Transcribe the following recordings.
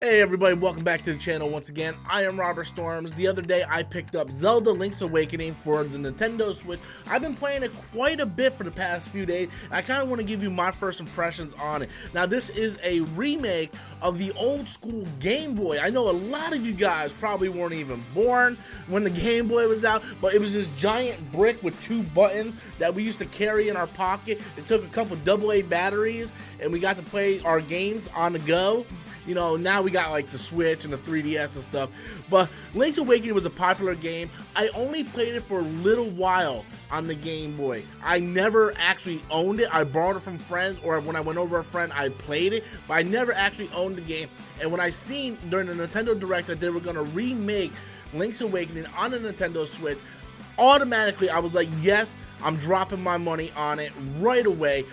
Hey everybody, welcome back to the channel once again. I am Robert Storms. The other day I picked up Zelda Link's Awakening for the Nintendo Switch. I've been playing it quite a bit for the past few days. I kind of want to give you my first impressions on it. Now this is a remake of the old school Game Boy. I know a lot of you guys probably weren't even born when the Game Boy was out, but it was this giant brick with two buttons that we used to carry in our pocket. It took a couple AA batteries and we got to play our games on the go. You know, now we got like the Switch and the 3DS and stuff, but Link's Awakening was a popular game. I only played it for a little while on the Game Boy. I never actually owned it. I borrowed it from friends, or when I went over a friend, I played it, but I never actually owned the game. And when I seen during the Nintendo Direct that they were gonna remake Link's Awakening on the Nintendo Switch, automatically I was like, yes, I'm dropping my money on it right away.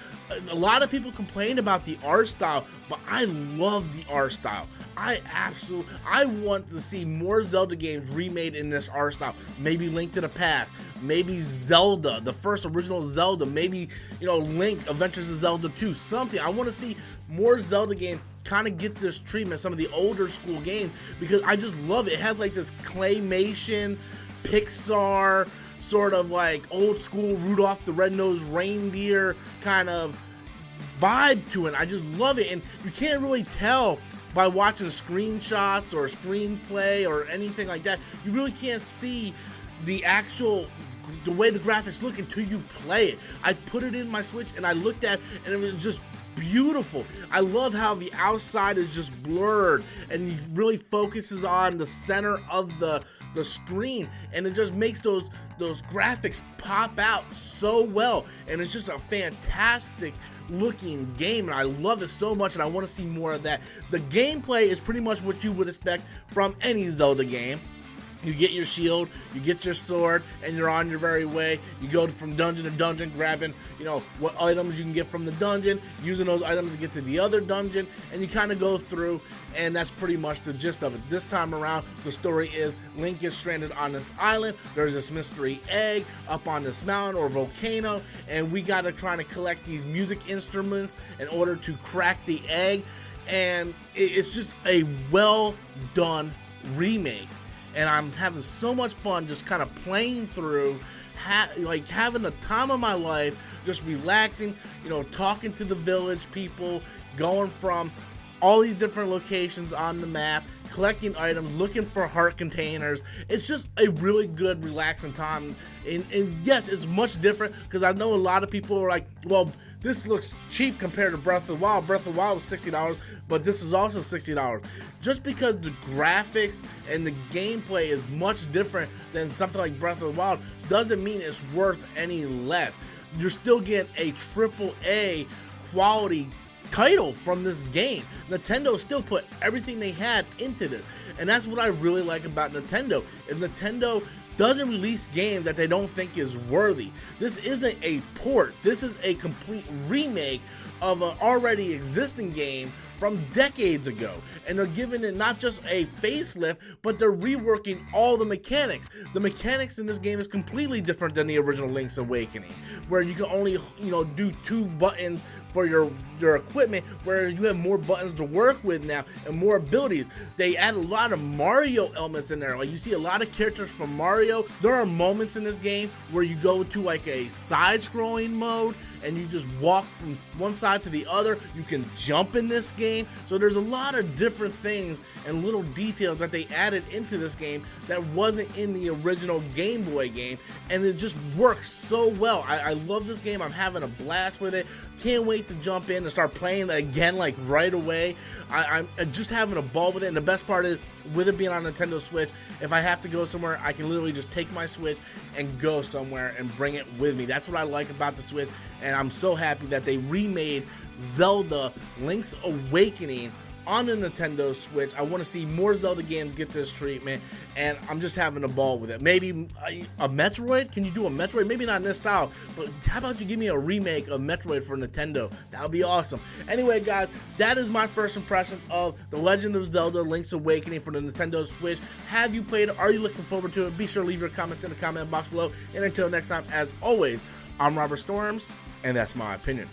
A lot of people complain about the art style, but I love the art style. I want to see more Zelda games remade in this art style. Maybe Link to the Past, maybe Zelda, the first original Zelda, maybe, you know, Link Adventures of Zelda 2, something. I want to see more Zelda games kind of get this treatment, some of the older school games, because I just love it. It has like this claymation, Pixar, sort of like old school Rudolph the Red-Nosed Reindeer kind of vibe to it. I just love it, and you can't really tell by watching screenshots or screenplay or anything like that. You really can't see the way the graphics look until you play it. I put it in my Switch and I looked at it and it was just beautiful. I love how the outside is just blurred and it really focuses on the center of the screen, and it just makes those graphics pop out so well, and it's just a fantastic looking game, and I love it so much, and I want to see more of that. The gameplay is pretty much what you would expect from any Zelda game. You get your shield, you get your sword, and you're on your merry way. You go from dungeon to dungeon, grabbing, you know, what items you can get from the dungeon, using those items to get to the other dungeon, and you kind of go through, and that's pretty much the gist of it. This time around, the story is Link is stranded on this island. There's this mystery egg up on this mountain or volcano, and we got to try to collect these music instruments in order to crack the egg, and it's just a well done remake. And I'm having so much fun just kind of playing through, like having the time of my life, just relaxing, you know, talking to the village people, going from all these different locations on the map, collecting items, looking for heart containers. It's just a really good, relaxing time. And yes, it's much different, because I know a lot of people are like, well, this looks cheap compared to Breath of the Wild. Breath of the Wild was $60, but this is also $60. Just because the graphics and the gameplay is much different than something like Breath of the Wild doesn't mean it's worth any less. You're still getting a AAA quality title from this game. Nintendo still put everything they had into this, and that's what I really like about Nintendo. Is Nintendo doesn't release games that they don't think is worthy. This isn't a port. This is a complete remake of an already existing game from decades ago, and they're giving it not just a facelift, but they're reworking all the mechanics. The mechanics in this game is completely different than the original Link's Awakening, where you can only, you know, do two buttons for your equipment, whereas you have more buttons to work with now and more abilities. They add a lot of Mario elements in there. Like, you see a lot of characters from Mario. There are moments in this game where you go to like a side-scrolling mode and you just walk from one side to the other. You can jump in this game. So there's a lot of different things and little details that they added into this game that wasn't in the original Game Boy game, and it just works so well. I love this game. I'm having a blast with it. Can't wait to jump in and start playing it again, like right away. I'm just having a ball with it, and the best part is, with it being on Nintendo Switch, if I have to go somewhere, I can literally just take my Switch and go somewhere and bring it with me. That's what I like about the Switch, and I'm so happy that they remade Zelda Link's Awakening on the Nintendo Switch. I want to see more Zelda games get this treatment, and I'm just having a ball with it. Maybe a Metroid? Can you do a Metroid? Maybe not in this style, but how about you give me a remake of Metroid for Nintendo? That would be awesome. Anyway, guys, that is my first impression of The Legend of Zelda Link's Awakening for the Nintendo Switch. Have you played it? Are you looking forward to it? Be sure to leave your comments in the comment box below, and until next time, as always, I'm Robert Storms, and that's my opinion.